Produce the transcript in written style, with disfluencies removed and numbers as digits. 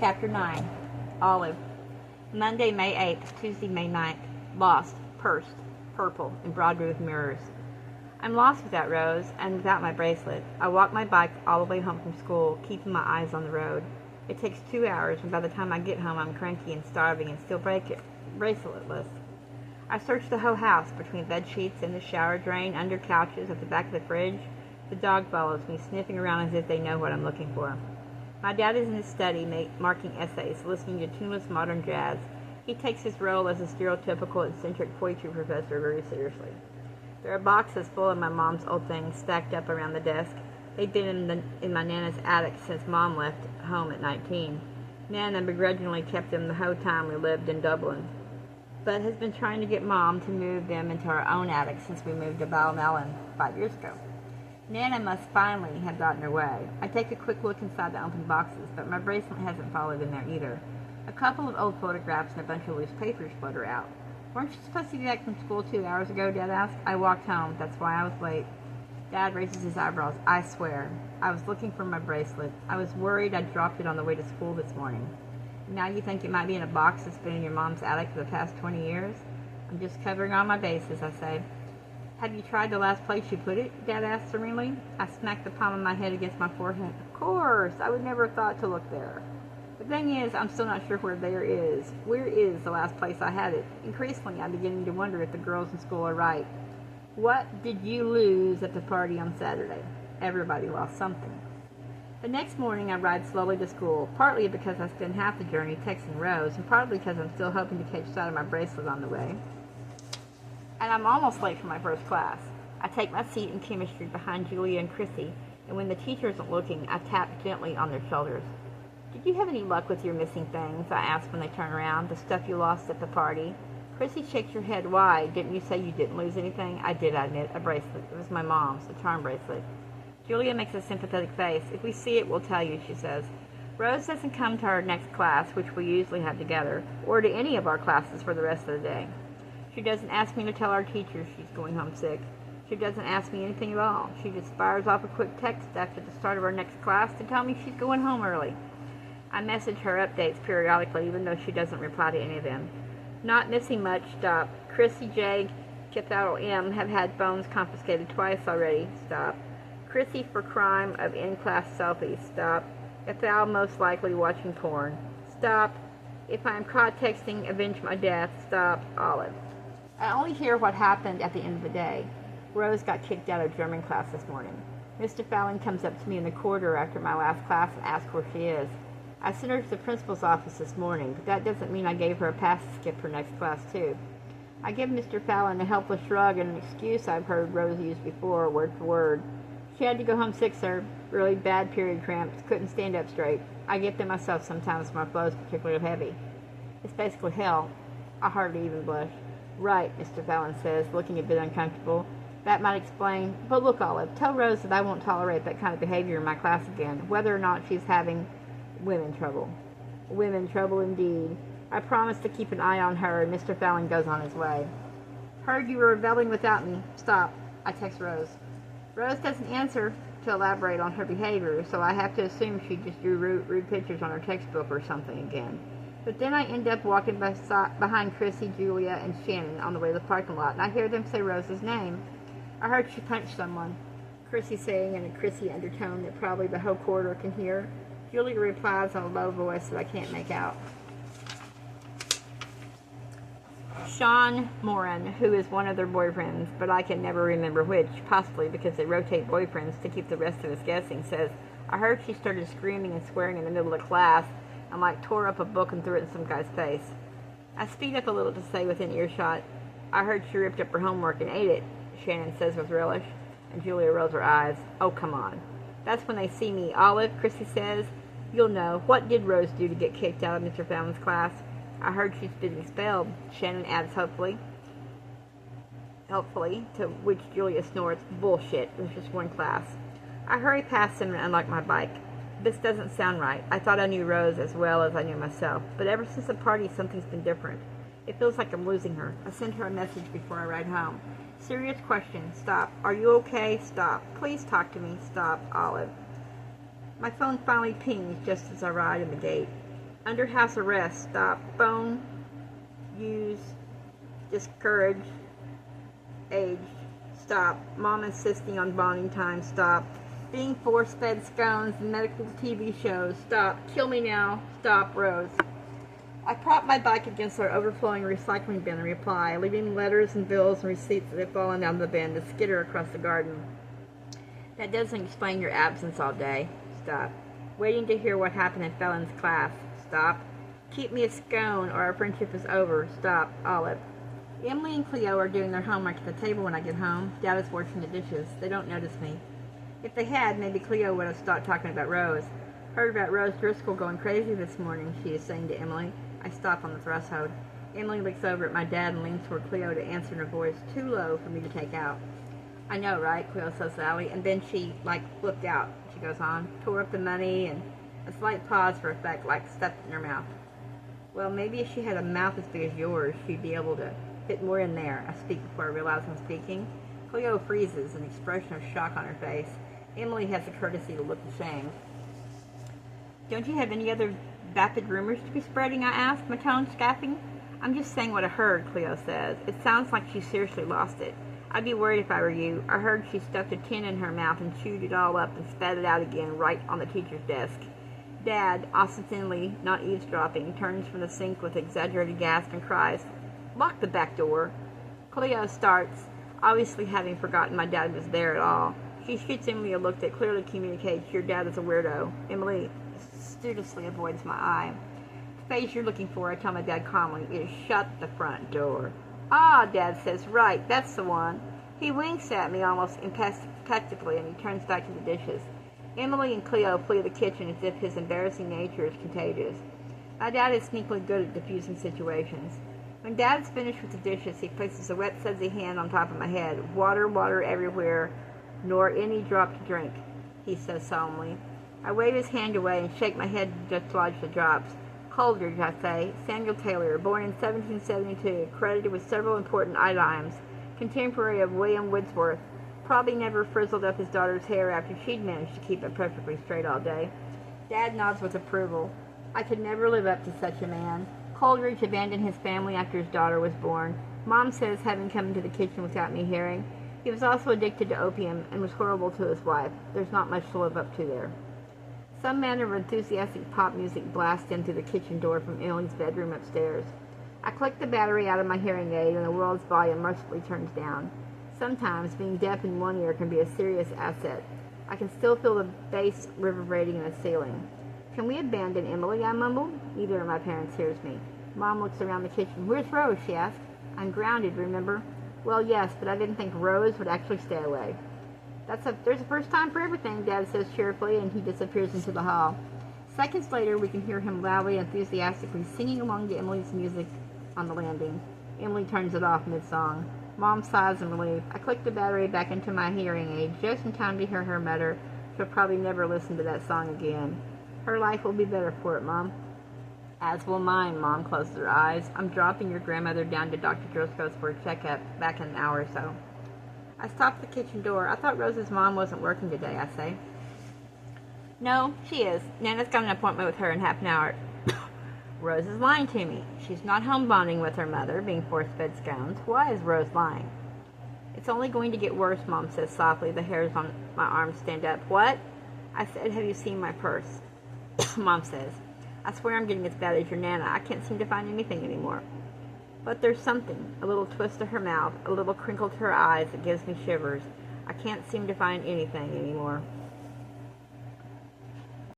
Chapter 9. Olive. Monday, May 8th, Tuesday, May 9th. Lost, pursed, purple, embroidered with mirrors. I'm lost without Rose, and without my bracelet. I walk my bike all the way home from school, keeping my eyes on the road. It takes 2 hours, and by the time I get home, I'm cranky and starving and still braceletless. I search the whole house, between bed sheets, in the shower drain, under couches, at the back of the fridge. The dog follows me, sniffing around as if they know what I'm looking for. My dad is in his study, marking essays, listening to tuneless modern jazz. He takes his role as a stereotypical eccentric poetry professor very seriously. There are boxes full of my mom's old things stacked up around the desk. They've been in my Nana's attic since Mom left home at 19. Nana begrudgingly kept them the whole time we lived in Dublin, but has been trying to get Mom to move them into our own attic since we moved to Ballinellan 5 years ago. Nana must finally have gotten her way. I take a quick look inside the open boxes, but my bracelet hasn't followed in there either. A couple of old photographs and a bunch of loose papers flutter out. Weren't you supposed to be back from school 2 hours ago, Dad asked. I walked home. That's why I was late. Dad raises his eyebrows. I swear. I was looking for my bracelet. I was worried I'd dropped it on the way to school this morning. Now you think it might be in a box that's been in your mom's attic for the past 20 years? I'm just covering all my bases, I say. Have you tried the last place you put it? Dad asked serenely. I smacked the palm of my head against my forehead. Of course! I would never have thought to look there. The thing is, I'm still not sure where there is. Where is the last place I had it? Increasingly, I'm beginning to wonder if the girls in school are right. What did you lose at the party on Saturday? Everybody lost something. The next morning, I ride slowly to school, partly because I spend half the journey texting Rose, and partly because I'm still hoping to catch sight of my bracelet on the way. And I'm almost late for my first class. I take my seat in chemistry behind Julia and Chrissy, and when the teacher isn't looking, I tap gently on their shoulders. Did you have any luck with your missing things? I ask when they turn around. The stuff you lost at the party. Chrissy shakes her head. Why? Didn't you say you didn't lose anything? I did, I admit. A bracelet. It was my mom's, a charm bracelet. Julia makes a sympathetic face. If we see it, we'll tell you, she says. Rose doesn't come to our next class, which we usually have together, or to any of our classes for the rest of the day. She doesn't ask me to tell our teachers she's going home sick. She doesn't ask me anything at all. She just fires off a quick text after the start of our next class to tell me she's going home early. I message her updates periodically, even though she doesn't reply to any of them. Not missing much, stop. Chrissy J. Cathedral M. have had phones confiscated twice already, stop. Chrissy for crime of in-class selfies, stop. Ethel most likely watching porn, stop. If I am caught texting, avenge my death, stop. Olive. I only hear what happened at the end of the day. Rose got kicked out of German class this morning. Mr. Fallon comes up to me in the corridor after my last class and asks where she is. I sent her to the principal's office this morning, but that doesn't mean I gave her a pass to skip her next class, too. I give Mr. Fallon a helpless shrug and an excuse I've heard Rose use before, word for word. She had to go home sick, sir. Really bad period cramps. Couldn't stand up straight. I get them myself sometimes when my flow's particularly heavy. It's basically hell. I hardly even blush. Right, Mr. Fallon says, looking a bit uncomfortable. That might explain. But look, Olive, tell Rose that I won't tolerate that kind of behavior in my class again, whether or not she's having women trouble. Women trouble indeed. I promise to keep an eye on her, and Mr. Fallon goes on his way. Heard you were rebelling without me. Stop. I text Rose. Rose doesn't answer to elaborate on her behavior, so I have to assume she just drew rude pictures on her textbook or something again. But then I end up walking behind Chrissy, Julia, and Shannon on the way to the parking lot, and I hear them say Rose's name. I heard she punched someone. Chrissy saying in a Chrissy undertone that probably the whole corridor can hear. Julia replies in a low voice that I can't make out. Sean Moran, who is one of their boyfriends, but I can never remember which, possibly because they rotate boyfriends to keep the rest of us guessing, says, I heard she started screaming and swearing in the middle of class and tore up a book and threw it in some guy's face. I speed up a little to say within earshot, I heard she ripped up her homework and ate it, Shannon says with relish, and Julia rolls her eyes. Oh, come on. That's when they see me. Olive, Chrissy says, you'll know. What did Rose do to get kicked out of Mr. Fallon's class? I heard she's been expelled, Shannon adds hopefully, to which Julia snorts, bullshit, it was just one class. I hurry past him and unlock my bike. This doesn't sound right. I thought I knew Rose as well as I knew myself, but ever since the party, something's been different. It feels like I'm losing her. I send her a message before I ride home. Serious question. Stop. Are you okay? Stop. Please talk to me. Stop. Olive. My phone finally pings just as I ride in the gate. Under house arrest. Stop. Phone. Use. Discourage. Age. Stop. Mom insisting on bonding time. Stop. Being force-fed scones and medical TV shows. Stop. Kill me now. Stop. Rose. I propped my bike against our overflowing recycling bin and reply, leaving letters and bills and receipts that had fallen down the bin to skitter across the garden. That doesn't explain your absence all day. Stop. Waiting to hear what happened in Felon's class. Stop. Keep me a scone or our friendship is over. Stop. Olive. Emily and Cleo are doing their homework at the table when I get home. Dad is washing the dishes. They don't notice me. If they had, maybe Cleo would have stopped talking about Rose. Heard about Rose Driscoll going crazy this morning, she is saying to Emily. I stop on the threshold. Emily looks over at my dad and leans toward Cleo to answer in a voice too low for me to take out. I know, right? Cleo says Sally, and then she, flipped out, she goes on, tore up the money, and a slight pause for effect, stuffed in her mouth. Well, maybe if she had a mouth as big as yours, she'd be able to fit more in there. I speak before I realize I'm speaking. Cleo freezes, an expression of shock on her face. Emily has the courtesy to look ashamed. Don't you have any other vapid rumors to be spreading? I asked, my tone scathing. I'm just saying what I heard, Cleo says. It sounds like she seriously lost it. I'd be worried if I were you. I heard she stuffed a tin in her mouth and chewed it all up and spat it out again right on the teacher's desk. Dad, ostensibly not eavesdropping, turns from the sink with exaggerated gasp and cries, Lock the back door. Cleo starts, obviously having forgotten my dad was there at all. She shoots Emily a look that clearly communicates your dad is a weirdo. Emily studiously avoids my eye. The face you're looking for, I tell my dad calmly, is shut the front door. Ah, Dad says, right, that's the one. He winks at me almost imperceptibly and he turns back to the dishes. Emily and Cleo flee the kitchen as if his embarrassing nature is contagious. My dad is sneakily good at diffusing situations. When Dad's finished with the dishes, he places a wet, sudsy hand on top of my head. Water, water everywhere, nor any drop to drink, he says solemnly. I wave his hand away and shake my head to dislodge the drops. Coleridge, I say, Samuel Taylor, born in 1772, credited with several important items, contemporary of William Wordsworth, probably never frizzled up his daughter's hair after she'd managed to keep it perfectly straight all day. Dad nods with approval. I could never live up to such a man. Coleridge abandoned his family after his daughter was born. Mom says, having come into the kitchen without me hearing, he was also addicted to opium and was horrible to his wife. There's not much to live up to there. Some manner of enthusiastic pop music blasts in through the kitchen door from Emily's bedroom upstairs. I click the battery out of my hearing aid and the world's volume mercifully turns down. Sometimes being deaf in one ear can be a serious asset. I can still feel the bass reverberating in the ceiling. Can we abandon Emily? I mumbled. Neither of my parents hears me. Mom looks around the kitchen. Where's Rose? She asks. I'm grounded, remember? Well, yes, but I didn't think Rose would actually stay away. There's a first time for everything, Dad says cheerfully, and he disappears into the hall. Seconds later, we can hear him loudly and enthusiastically singing along to Emily's music on the landing. Emily turns it off mid-song. Mom sighs in relief. I click the battery back into my hearing aid, just in time to hear her mutter, she'll probably never listen to that song again. Her life will be better for it, Mom. As will mine, Mom closes her eyes. I'm dropping your grandmother down to Dr. Driscoll's for a checkup, back in an hour or so. I stop the kitchen door. I thought Rose's mom wasn't working today, I say. No, she is. Nana's got an appointment with her in half an hour. Rose is lying to me. She's not home bonding with her mother, being force-fed scones. Why is Rose lying? It's only going to get worse, Mom says softly. The hairs on my arms stand up. What? I said, have you seen my purse? Mom says, I swear I'm getting as bad as your Nana. I can't seem to find anything anymore. But there's something, a little twist to her mouth, a little crinkle to her eyes that gives me shivers. I can't seem to find anything anymore.